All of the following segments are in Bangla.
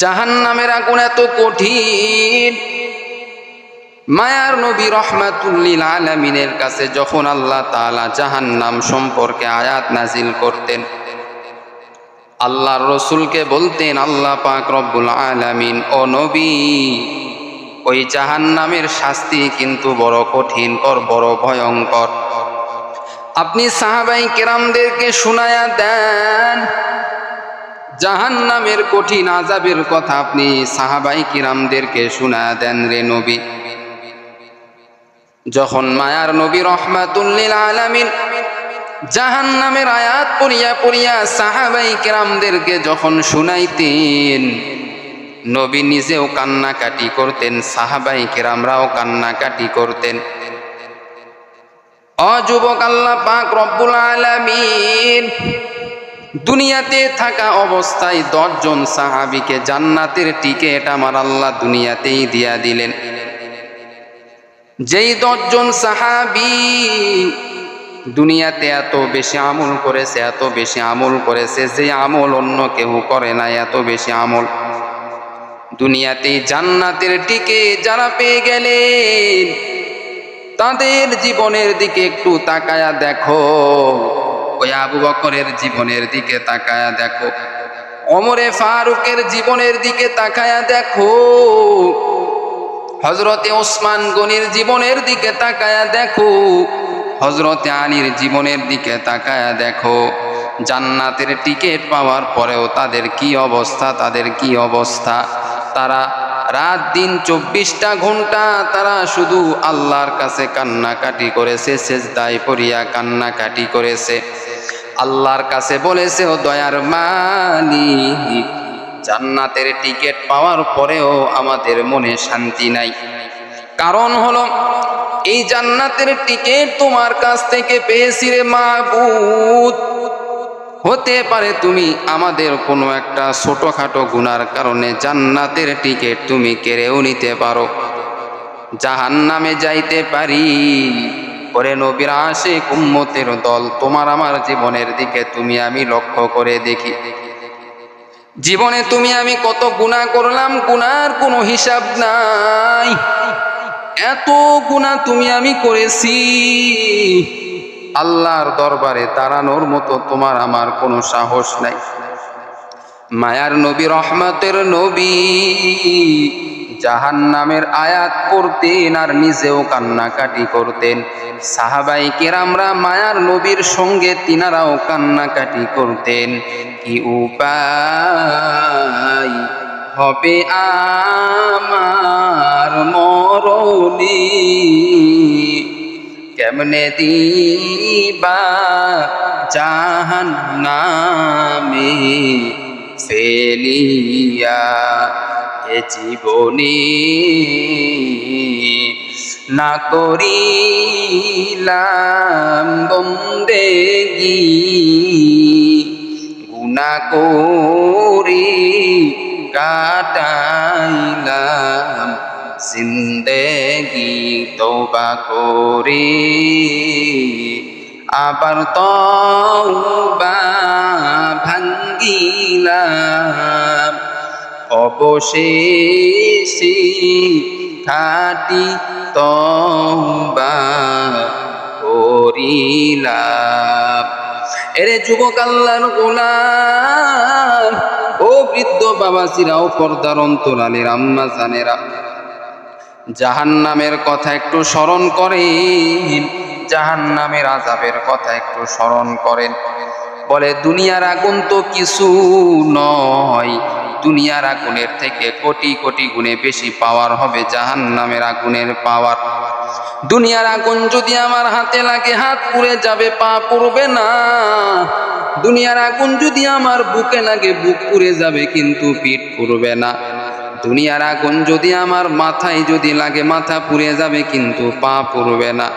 জাহান্নামের আগুন এত কঠিন। মায়ার নবী রাহমাতুল লিল আলামিনের কাছে যখন আল্লাহ তাআলা জাহান্নাম সম্পর্কে আয়াত নাজিল করতেন, আল্লাহর রাসূলকে বলতেন, আল্লাহ পাক রব্বুল আলামিন, ও নবী, ওই জাহান্নামের শাস্তি কিন্তু বড় কঠিন, বড় ভয়ঙ্কর। আপনি সাহাবায়ে কেরামদেরকে শুনায়া দেন জাহান্নামের কঠিন আযাবের কথা, আপনি সাহাবায়ে কিরামদেরকে শুনায়া দেন রে নবী। যখন মায়ার নবী রাহমাতুল লিল আলামিন জাহান্নামের আয়াত পড়িয়া পড়িয়া সাহাবায়ে কিরামদেরকে যখন শুনাইতেন, নবী নিজেও কান্নাকাটি করতেন, সাহাবায়ে কিরামরাও কান্নাকাটি করতেন। ও যুবক, আল্লাহ পাক রব্বুল আলামিন দুনিয়াতে থাকা অবস্থায় 10 জন সাহাবীকে জান্নাতের টিকিট আমার আল্লাহ দুনিয়াতেই দিয়া দিলেন। যেই 10 জন সাহাবী দুনিয়াতে এত বেশি আমল করেছে, যে আমল অন্য কেউ করে না, এত বেশি আমল। দুনিয়াতে জান্নাতের টিকিট যারা পেয়ে গেলেন, তাদের জীবনের দিকে একটু তাকায়া দেখো। ওই আবু বকরের জীবনের দিকে তাকায়া দেখো, ওমরে ফারুকের জীবনের দিকে তাকায়া দেখো, হযরতে ওসমান গনির জীবনের দিকে তাকায়া দেখো, হযরতে আলীর জীবনের দিকে তাকায়া দেখো। জান্নাতের টিকিট পাওয়ার পরেও তাদের কি অবস্থা। তারা রাত দিন 24টা ঘন্টা তারা শুধু আল্লাহর কাছে কান্নাকাটি করেছে, সেজদায় পড়িয়া কান্নাকাটি করেছে, আল্লাহর কাছে বলেছে, ও দয়ার মালিক, জান্নাতের টিকিট পাওয়ার পরেও আমাদের মনে শান্তি নাই। কারণ হলো, এই জান্নাতের টিকিট তোমার কাছ থেকে পেয়েছি রে মাবুদ। হতে পারে তুমি আমাদের কোনো একটা ছোটখাটো গুনার কারণে জান্নাতের টিকিট তুমি কেড়েও নিতে পারো, জাহান্নামে যাইতে পারি। ওরে নবীর আশিক উম্মতের দল, তোমার আমার জীবনের দিকে তুমি আমি লক্ষ্য করে দেখি। জীবনে তুমি আমি কত গুনাহ করলাম, গুনার কোনো হিসাব নাই। এত গুনাহ তুমি আমি করেছি, আল্লাহর দরবারে দাঁড়ানোর মতো তোমার আমার কোনো সাহস নাই। মায়ার নবী, রহমতের নবী জাহান্নামের আয়াত পড়তেন আর নিজেও কান্নাকাটি করতেন। সাহাবায়ে কেরামরা মায়ার নবীর সঙ্গে তিনারাও কান্নাকাটি করতেন। কি উপায় হবে আমার মরণে, কেমনে দিবা জাহান্নামে ফেলিয়া এ জীবনে, না করিলাম বন্দেগি, গুনাহ করি কাটাইলাম জিন্দেগি, তওবা করি আবার তওবা ভাঙ্গিলাম, অবশেষে খাঁটি তওবা করিলাম। এরে যুবক, আল্লাহর গোলাম, ও বৃদ্ধ বাবাজিরা, ও পর্দার অন্তরালের আম্মা জানেরা, জাহান্নামের কথা একটু স্মরণ করেন, জাহান্নামের আযাবের কথা একটু স্মরণ করেন। বলে দুনিয়ার আগুন তো কিছু নয়, দুনিয়ার আগুনের থেকে কোটি কোটি গুণে বেশি পাওয়ার হবে জাহান্নামের আগুনের পাওয়ার। দুনিয়ার আগুন যদি আমার হাতে লাগে, হাত পুড়ে যাবে, পা পুড়বে না। দুনিয়ার আগুন যদি আমার বুকে লাগে, বুক পুড়ে যাবে, কিন্তু পিঠ পুড়বে না। দুনিয়ার আগুন যদি আমার মাথায় যদি লাগে, মাথা পুড়ে যাবে, কিন্তু পা পুড়বে না।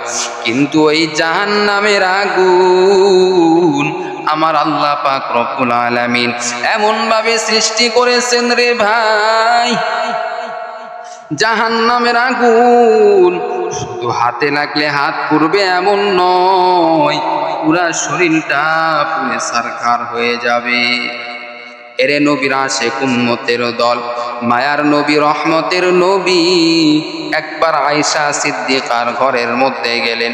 কিন্তু এই জাহান্নামের আগুন আমার আল্লাহ পাক রব্বুল আলামিন এমন ভাবে সৃষ্টি করেছেন রে ভাই, জাহান্নামের আগুন শুধু হাতে লাগলে হাত পুড়বে এমন নয়, পুরা শরীরটা পুড়ে ছারখার হয়ে যাবে। এরে নবীর আশিক উম্মতের দল, মায়ার নবী, রহমতের নবী একবার আয়েশা সিদ্দিকার ঘরের মধ্যে গেলেন।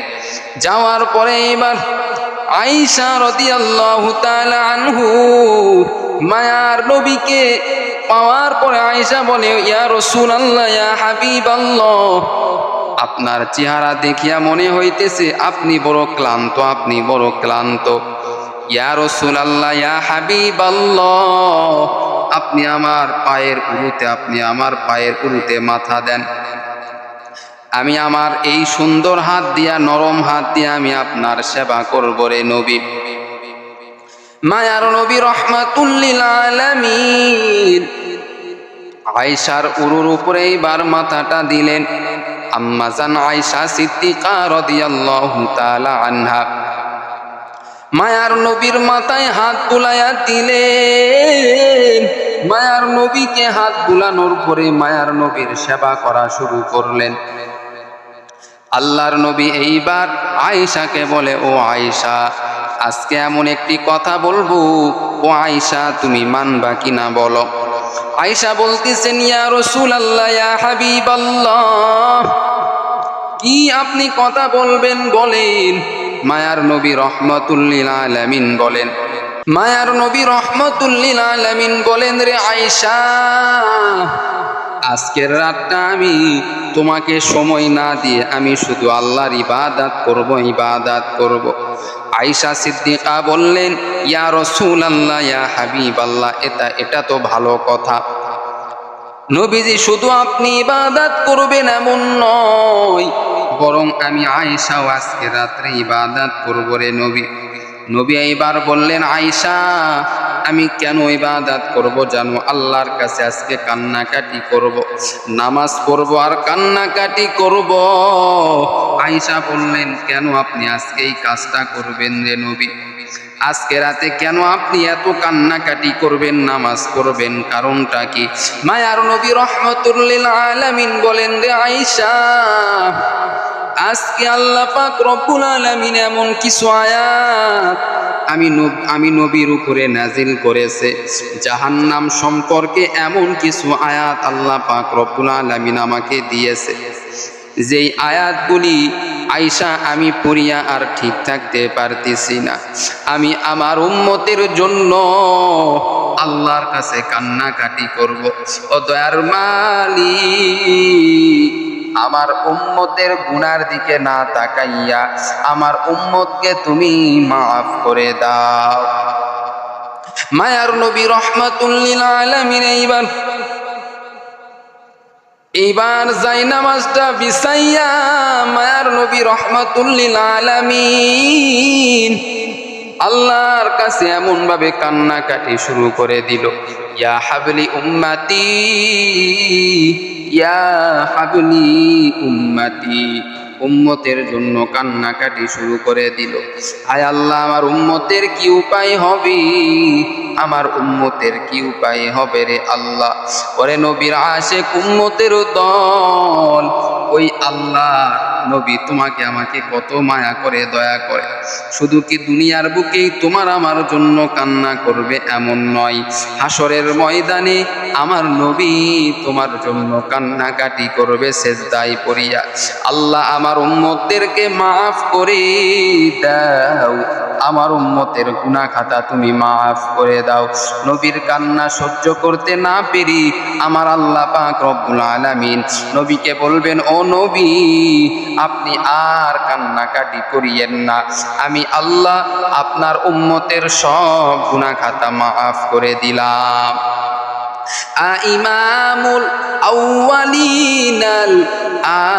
যাওয়ার পরে এবার আয়েশা রাদিয়াল্লাহু তাআলা আনহু মায়ার নবীকে পাওয়ার পরে আয়েশা বলে, ইয়া রাসূলুল্লাহ, ইয়া হাবিবাল্লাহ, আপনার চেহারা দেখিয়া মনে হইতেছে আপনি বড় ক্লান্ত, আপনি বড় ক্লান্ত। ইয়া রাসূলুল্লাহ, ইয়া হাবিবাল্লাহ, আপনি আমার পায়ের উরুতে মাথা দেন। আমি আমার এই সুন্দর হাত দিয়া, নরম হাত দিয়া আমি আপনার সেবা করব রে নবী। মায়ার নবী রাহমাতুল লিল আলামিন আয়েশার উরুর উপরে এইবার মাথাটা দিলেন। আম্মাজান আয়েশা সিদ্দিকা রাদিয়াল্লাহু তাআলা আনহা মায়ার নবীর মাথায় হাত বুলাইয়া দিলেন। মায়ার নবীকে হাত বুলানোর পরে মায়ার নবীর সেবা করা শুরু করলেন। আল্লাহর নবী এইবার আয়েশাকে বলে, ও আয়েশা, আজকে এমন একটি কথা বলবো, ও আয়েশা তুমি মানবা কিনা বলো। আয়েশা বলতেছেন, ইয়া রাসূলুল্লাহ, ইয়া হাবিবাল্লাহ, কি আপনি কথা বলবেন বলেন। মায়ার নবী রাহমাতুল লিল আলামিন বলেন, মায়ার নবী রাহমাতুল লিল আলামিন বলেন, রে আয়েশা, আজকের রাতটা আমি তোমাকে সময় না দিয়ে আমি শুধু আল্লাহর ইবাদত করব। আয়েশা সিদ্দিকা বললেন, ইয়া রাসূলুল্লাহ, ইয়া হাবিবাল্লাহ, এটা তো ভালো কথা। নবীজি শুধু আপনি ইবাদত করবেন এমন নয়, বরং আমি আয়েশাও আজকে রাত্রে ইবাদত করব রে নবী। নবী এইবার বললেন, আয়েশা, আমি কেন ইবাদত করব জানো? আল্লাহর কাছে আজকে কান্নাকাটি করব, নামাজ পড়ব আর কান্নাকাটি করব। আয়েশা বললেন, কেন আপনি আজকে এই কাজটা করবেন রে নবী? আজকে রাতে কেন আপনি এত কান্নাকাটি করবেন, নামাজ পড়বেন, কারণটা কি? মায়ার নবী রাহমাতুল লিল আলামিন বলেন, রে আয়েশা, আজকে আল্লাহ পাক রব্বুল আলামিন এমন কিছু আয়াত আমি নবীর উপরে নাজিল করেছে। জাহান্নাম সম্পর্কে এমন কিছু আয়াত আল্লাহ পাক রব্বুল আলামিন আমাকে দিয়েছে, যেই আয়াতগুলি আয়েশা আমি পড়িয়া আর ঠিক থাকতে পারতেছি না। আমি আমার উম্মতের জন্য আল্লাহর কাছে কান্নাকাটি করব। ও দয়ার মালিক, আমার উম্মতের গুনার দিকে না তাকাইয়া আমার উম্মতকে তুমি মাফ করে দাও। মায়ার নবী রাহমাতুল লিল আলামিন এইবার জায়নামাজটা বিছাইয়া মায়ার নবী রাহমাতুল লিল আলামিন আল্লাহর কাছে এমন ভাবে কান্নাকাটি শুরু করে দিল, ইয়া হাবলি উম্মতি, ইয়া হাবলি উম্মতি, উম্মতের জন্য কান্নাকাটি শুরু করে দিল। আয় আল্লাহ, আমার উম্মতের কি উপায় হবে, আমার উম্মতের কি উপায় হবে রে আল্লাহ। ওরে নবীর আশিক উম্মতের দল, ওই আল্লাহ নবী তোমাকে আমাকে কত মায়া করে, দয়া করে। শুধু কি দুনিয়ার বুকেই তোমার আমার জন্য কান্না করবে এমন নয়, হাসরের ময়দানে আমার নবী তোমার জন্য কান্নাকাটি করবে সেজদায় পড়িয়া। আল্লাহ আমার উম্মতদেরকে মাফ করে দাও, আমার উম্মতের গুনাহ খাতা তুমি মাফ করে দাও। নবীর কান্না সহ্য করতে না পেরে আমার আল্লাহ পাক রব্বুল আলামিন নবীকে বলবেন, ও নবী, আপনি আর কান্নাকাটি করিয়েন না, আমি আল্লাহ আপনার উম্মতের সব গুনাহ খাতা মাফ করে দিলাম। ইমামুল আউয়ালিনাল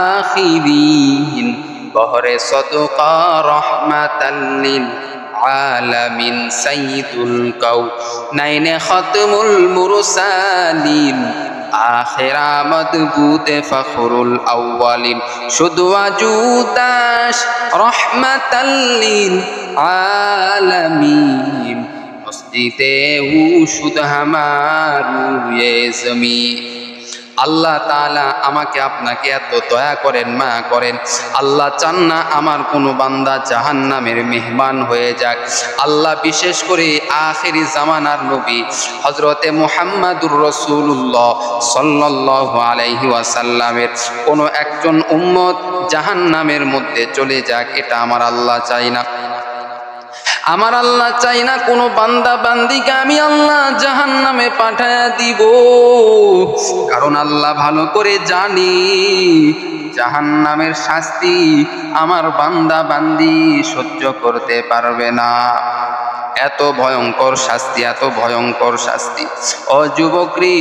আখিরিন বহরে সদকা রহমাতাল লিল আলামিন সাইয়্যিদুল কাউনাইন খাতমুল মুরসালিন আখিরা মদবুতে ফখরুল আউয়ালিন শুধু আজুদাস রহমাতাল লিল আলামিন মসজিদে ও শুধু হামারু ये ज़मीं। আল্লাহ তাআলা আমাকে আপনাকে এত দয়া করেন, মায়া করেন, আল্লাহ চান না আমার কোনো বান্দা জাহান্নামের মেহমান হয়ে যাক। আল্লাহ বিশেষ করে আখিরি জামানার নবী হযরতে মুহাম্মাদুর রাসূলুল্লাহ সাল্লাল্লাহু আলাইহি ওয়াসাল্লামের কোনো একজন উম্মত জাহান্নামের মধ্যে চলে যাক, এটা আমার আল্লাহ চাই না। আমার আল্লাহ চাই না কোনো বান্দা বান্দিকে আমি আল্লাহ জাহান্নামে পাঠায়া দিব, কারণ আল্লাহ ভালো করে জানি জাহান্নামের শাস্তি আমার বান্দা বান্দি সহ্য করতে পারবে না। এত ভয়ঙ্কর শাস্তি, এত ভয়ঙ্কর শাস্তি। ও যুবকরি,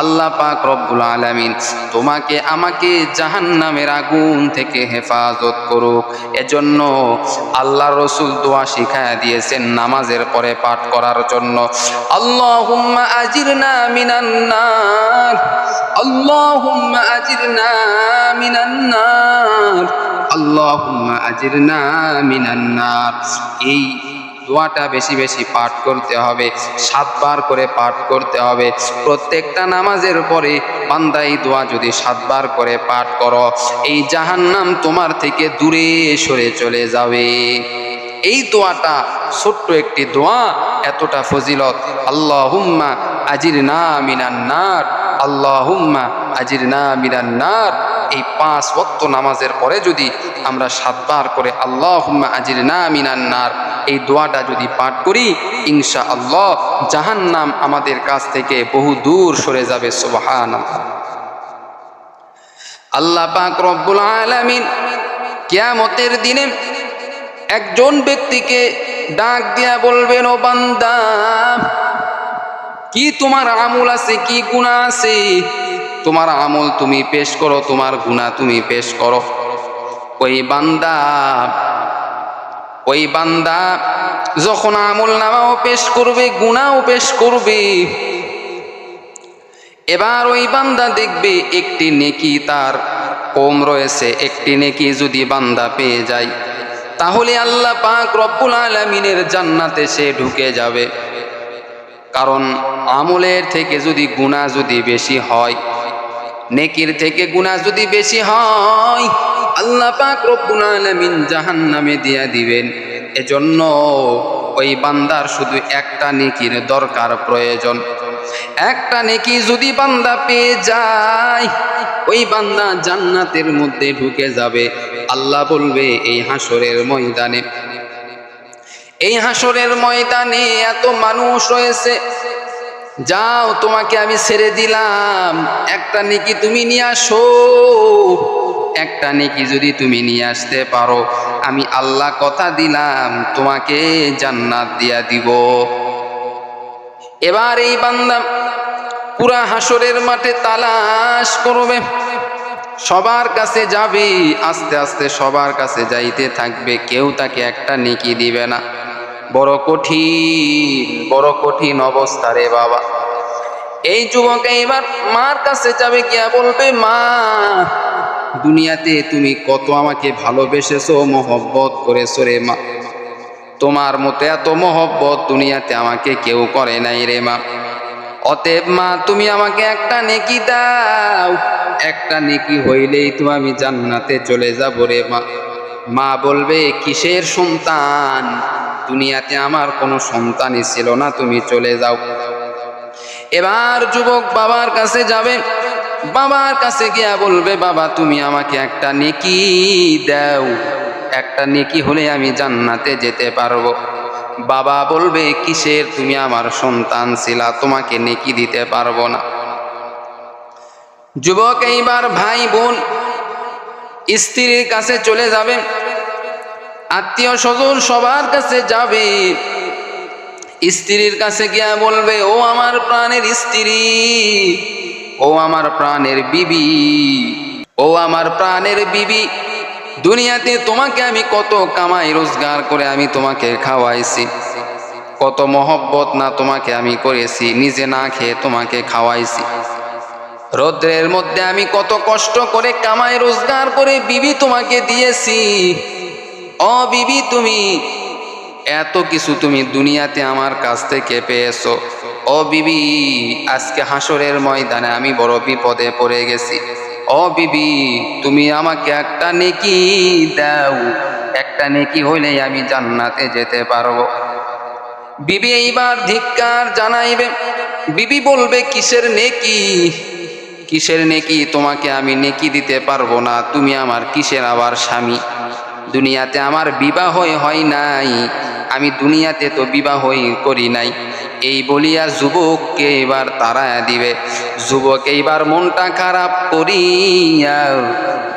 আল্লাহ পাক রব্বুল আলামিন তোমাকে আমাকে জাহান্নামের আগুন থেকে হেফাজত করুক। এজন্য আল্লাহ রসুল দোয়া শিখায়া দিয়েছেন নামাজের পরে পাঠ করার জন্য। আল্লাহুম্মা আজিরনা মিনান নার, আল্লাহুম্মা আজিরনা মিনান নার, আল্লাহুম্মা আজিরনা মিনান নার। এই দোয়াটা বেশি বেশি পাঠ করতে হবে, 7 বার করে পাঠ করতে হবে প্রত্যেকটা নামাজের পরে। বান্দা এই দোয়া যদি 7 বার করে পাঠ করো, এই জাহান্নাম তোমার থেকে দূরে সরে চলে যাবে। এই দোয়াটা ছোট্ট একটি দোয়া, এতটা ফজিলত। আল্লাহুম্মা আজিরনা মিনান নার, আল্লাহুম্মা আজিরনা মিনান নার। এই 5 ওয়াক্ত নামাজের পরে যদি আমরা 7 বার করে আল্লাহুম্মা আজিরনা মিনান নার এই দোয়াটা যদি পাঠ করি, ইনশাআল্লাহ জাহান্নাম আমাদের কাছ থেকে বহু দূর সরে যাবে। সুবহানাল্লাহ। আল্লাহ পাক রব্বুল আলামিন কিয়ামতের দিনে একজন ব্যক্তিকে ডাক দিয়া বলবেন, ও বান্দা, কি তোমার আমল আছে, কি গুনাহ আছে? তোমার আমল তুমি পেশ করো, তোমার গুনাহ তুমি পেশ করো। ওই বান্দা যখন আমল নামাও পেশ করবে, গুনাহও পেশ করবে, এবার ওই বান্দা দেখবে একটি নেকি তার কম রয়েছে। একটি নেকি যদি বান্দা পেয়ে যায়, তাহলে আল্লাহ পাক রব্বুল আলামিনের জান্নাতে সে ঢুকে যাবে। কারণ আমলের থেকে যদি গুনাহ যদি বেশি হয়, নেকির থেকে গুনাহ যদি বেশি হয়, আল্লাহ পাক রব্বুল আলামিন জাহান্নামে দিয়া দিবেন। এজন্য ওই বান্দার শুধু একটা নেকির দরকার, প্রয়োজন। একটা নেকি যদি বান্দা পেয়ে যায়, ওই বান্দা জান্নাতের মধ্যে ঢুকে যাবে। আল্লাহ বলবে এই হাসরের ময়দানে, এই হাসরের ময়দানে এত মানুষ রয়েছে, যাও তোমাকে আমি ছেড়ে দিলাম, একটা নেকি তুমি নিয়ে আসো। একটা নেকি যদি তুমি নিয়ে আসতে পারো, আমি আল্লাহ কথা দিলাম তোমাকে জান্নাত দিয়া দিব। এবার এই বান্দা পুরা হাসরের মাঠে তালাশ করবে, সবার কাছে যাবে, আস্তে আস্তে সবার কাছে যাইতে থাকবে, কেউ তাকে একটা নেকি দিবে না। বড় কঠিন, বড় কঠিন অবস্থা রে বাবা। এই যুবক এবার মার কাছে যাবে, গিয়া বলবে, মা, দুনিয়াতে তুমি কত আমাকে ভালোবেসেছো, মহব্বত করেছো রে মা, তোমার মতো এত মহব্বত দুনিয়াতে আমাকে কেউ করে নাই রে মা। অতএব মা, তুমি আমাকে একটা নেকি দাও, একটা নেকি হইলেই তো আমি জান্নাতে চলে যাব রে মা। মা বলবে, কিসের সন্তান? দুনিয়াতে আমার কোনো সন্তানই ছিল না, তুমি চলে যাও। এবার যুবক বাবার কাছে যাবে, বাবার কাছে গিয়া বলবে, বাবা তুমি আমাকে একটা নেকি দাও, একটা নেকি হলে আমি জান্নাতে যেতে পারবো। বাবা বলবে, কিসের? তুমি আমার সন্তান ছিলা, তোমাকে নেকি দিতে পারবো না। যুবক এইবার ভাই বোন স্ত্রীর কাছে চলে যাবে, আত্মীয় স্বজন সবার কাছে যাবে। স্ত্রীর কাছে গিয়া বলবে, ও আমার প্রাণের স্ত্রী, ও আমার প্রাণের বিবি, ও আমার প্রাণের বিবি, দুনিয়াতে তোমাকে আমি কত কামাই রোজগার করে আমি তোমাকে খাওয়াইছি, কত মহব্বত না তোমাকে আমি করেছি, নিজে না খেয়ে তোমাকে খাওয়াইছি। রৌদ্রের মধ্যে আমি কত কষ্ট করে কামাই রোজগার করে বিবি তোমাকে দিয়েছি। ও বিবি, তুমি এত কিছু তুমি দুনিয়াতে আমার কাছ থেকে পেয়েছো। ও বিবি, আজকে হাসরের ময়দানে আমি বড় বিপদে পড়ে গেছি। ও বিবি, তুমি আমাকে একটা নেকি দাও, একটা নেকি হইলেই আমি জান্নাতে যেতে পারবো। বিবি এইবার ধিক্কার জানাইবে। বিবি বলবে, কিসের নেকি, কিসের নেকি? তোমাকে আমি নেকি দিতে পারবো না। তুমি আমার কিসের আবার স্বামী? দুনিয়াতে আমার বিবাহ হয় নাই, আমি দুনিয়াতে তো বিবাহই করি নাই। এই বলিয়া যুবককে এবার তাড়ায়া দিবে। যুবক এইবার মনটা খারাপ করিয়া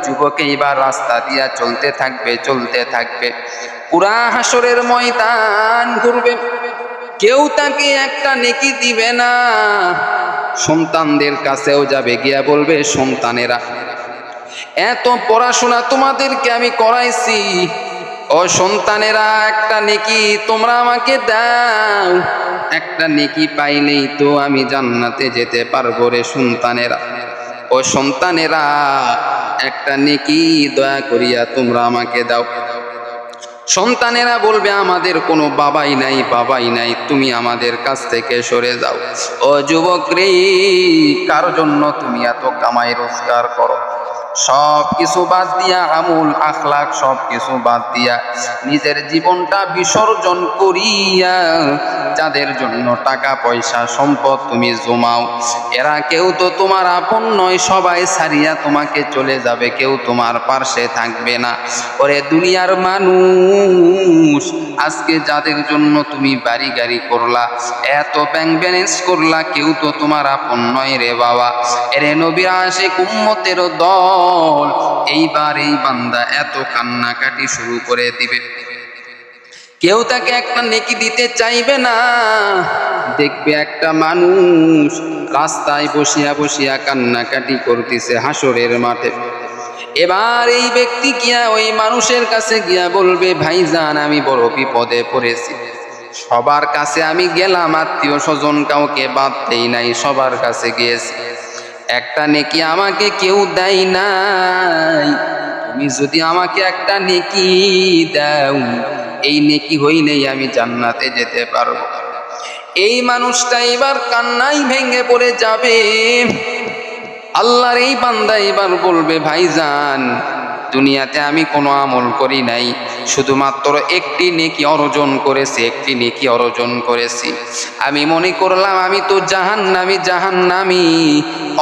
যুবক এইবার রাস্তা দিয়া চলতে থাকবে, চলতে থাকবে। পুরা হাসরের ময়দান ঘুরবে, কেউ তাকে একটা নেকি দিবে না। সন্তানদের কাছেও যাবে, গিয়া বলবে, সন্তানেরা, এত পড়াশোনা তোমাদেরকে আমি করাইছি, ও সন্তানেরা একটা নেকি তোমরা আমাকে দাও, একটা নেকি পাইলেই তো আমি জান্নাতে যেতে পারবো রে সন্তানেরা। ও সন্তানেরা, একটা নেকি দয়া করিয়া তোমরা আমাকে দাও। সন্তানেরা বলবে, আমাদের কোনো বাবাই নাই, বাবাই নাই, তুমি আমাদের কাছ থেকে সরে যাও। ও যুবক রে, কার জন্য তুমি এত কামাই রোজগার করো? সব কিছু বাদ দিয়া, আমুল আখলাক সব কিছু বাদ দিয়া, নিজের জীবনটা বিসর্জন করিয়া যাদের জন্য টাকা পয়সা সম্পদ তুমি জমাও, এরা কেউ তো তোমার আপন নয়, সবাই ছাড়িয়া তোমাকে চলে যাবে, কেউ তোমার পাশে থাকবে না। ওরে দুনিয়ার মানুষ, আজকে যাদের জন্য তুমি বাড়ি গাড়ি করলা, এত ব্যাংক ব্যালেন্স করলা, কেউ তো তোমার আপন নয় রে বাবা। এরে নবীর আশিক উম্মতের দল, এইবার এই বান্দা এত কান্নাকাটি শুরু করে দিবে, কেউ তাকে একটা নেকি দিতে চাইবে না। দেখবে একটা মানুষ রাস্তায় বসিয়া বসিয়া কান্নাকাটি করতেছে হাসরের মাঠে। এবার এই ব্যক্তি গিয়া ওই মানুষের কাছে গিয়া বলবে, ভাইজান, আমি বড় বিপদে পড়েছি, সবার কাছে আমি গেলাম, আত্মীয় স্বজন কাউকে বাদ দেই নাই, সবার কাছে গিয়েছি, একটা নেকি আমাকে কেউ দেয় নাই। তুমি যদি আমাকে একটা নেকি দাও, এই নেকি হইলেই আমি জান্নাতে যেতে পারবো। এই মানুষটা এবার কান্নাই ভেঙে পড়ে যাবে। আল্লাহর এই বান্দা এবার বলবে, ভাইজান, দুনিয়াতে আমি কোনো আমল করি নাই, শুধুমাত্র একটি নেকি অর্জন করেছি, একটি নেকি অর্জন করেছি। আমি মনে করলাম আমি তো জাহান্নামী,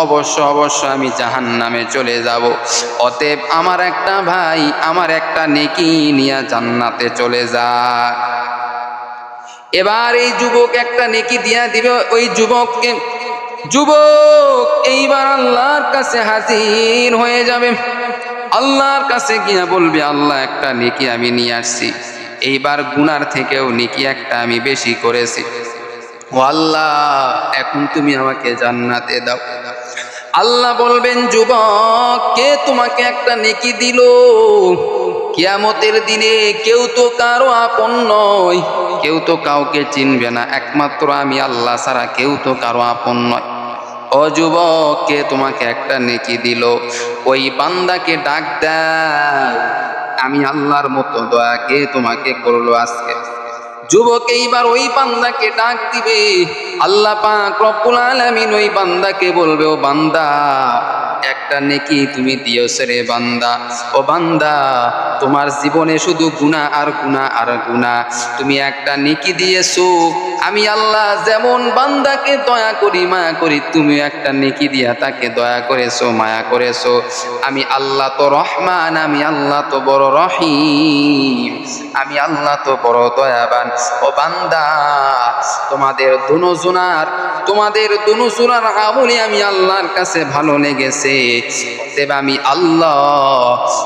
অবশ্য অবশ্য আমি জাহান্নামে চলে যাব। অতএব আমার একটা ভাই আমার একটা নেকি নিয়ে জান্নাতে চলে যায়। এবার এই যুবক একটা নেকি দিয়া দিবে ওই যুবককে। যুবক এইবার আল্লাহর কাছে হাজির হয়ে যাবে। আল্লাহর কাছে গিয়া বলবে, আল্লাহ, একটা নেকি আমি নিয়ে আসছি, এইবার গুনার থেকেও নেকি একটা আমি বেশি করেছি। ও আল্লাহ, এখন তুমি আমাকে জান্নাতে দাও। আল্লাহ বলবেন, যুবক, কে তোমাকে একটা নেকি দিল? কিয়ামতের দিনে কেউ তো কারো আপন নয়, কেউ তো কাউকে চিনবে না, একমাত্র আমি আল্লাহ ছাড়া কেউ তো কারো আপন নয়। ও যুবক, কে তোমাকে একটা নেকি দিল? ওই বান্দাকে ডাক দাও, আমি আল্লাহর মতো দয়া কে তোমাকে করলো আজকে? যুবক এইবার ওই বান্দাকে ডাক দিবে। আল্লাহ পাক রব্বুল আলামিন ওই বান্দাকে বলবে, ও বান্দা, একটা নেকি তুমি দিয়েছো রে বান্দা। ও বান্দা, তোমার জীবনে শুধু গুনাহ আর গুনাহ আর গুনাহ, তুমি একটা নেকি দিয়েছো। আমি আল্লাহ যেমন বান্দাকে দয়া করি, মায়া করি, তুমি একটা নেকি দিয়া তাকে দয়া করেছো, মায়া করেছো। আমি আল্লাহ তো রহমান, আমি আল্লাহ তো বড় রহিম, আমি আল্লাহ তো বড় দয়াবান। ও বান্দা, তোমাদের দুনুজনার আমলে আমি আল্লাহর কাছে ভালো লেগেছে, অতএব আমি আল্লাহ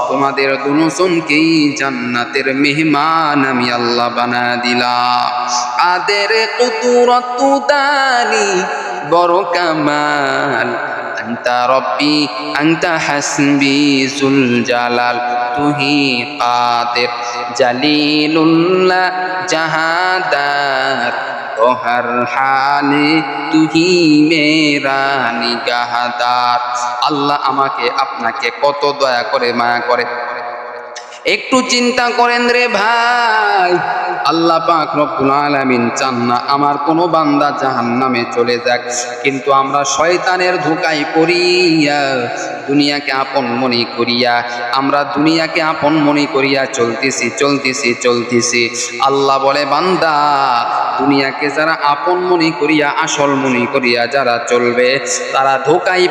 তোমাদের দুজনকেই জান্নাতের মেহমান আমি আল্লাহ বানা দিলাম। আদের কুদরত দানি বড় কামাল, আনতা রব্বি আনতা হাসবি জুল জালাল, তুহি কাদের জালিলুল্লাহ জাহাদার, ও হর হালে তুহি মেরা নিগাহদার। আল্লাহ আমাকে আপনাকে কত দয়া করে, মায়া করে। একটু চিন্তা করেন রে ভাই, আল্লাহ পাক রব্বুল আলামিন চান না আমার কোনো বান্দা জাহান্নামে চলে যাক, কিন্তু আমরা শয়তানের ধোঁকায় পড়িয়া দুনিয়াকে আপন মনে করিয়া আমরা দুনিয়াকে আপন মনে করিয়া চলতেছি। আল্লাহ বলে বান্দা, দুনিয়াকে যারা আপন মনে করিয়া আসল মনে করিয়া যারা চলবে তারা ধোঁকায়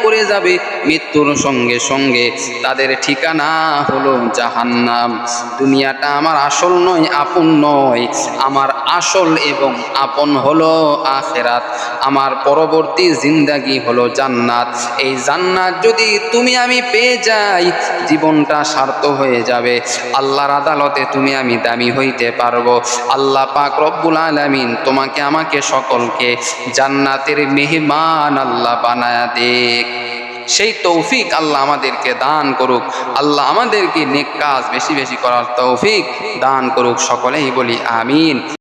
পড়ে যাবে মৃত্যুর সঙ্গে সঙ্গে তাদের ঠিকানা হলো জাহান্নাম। দুনিয়াটা আমার আসল নয়, আপন নয়, আমার আসল এবং আপন হলো আখিরাত, আমার পরবর্তী জিন্দেগি হলো জান্নাত। এই জান্নাত যদি তুমি আমি পেয়ে যাই, জীবনটা সার্থক হয়ে যাবে, আল্লাহর আদালতে তুমি আমি দামি হইতে পারবো। আল্লাহ পাক রব্বুল আলামিন তোমাকে আমাকে সকলকে জান্নাতের মেহমান আল্লাহ বানায়া দেখ, সেই তৌফিক আল্লাহ আমাদেরকে দান করুক। আল্লাহ আমাদেরকে নেক কাজ বেশি বেশি করার তৌফিক দান করুক। সকলেই বলি আমিন।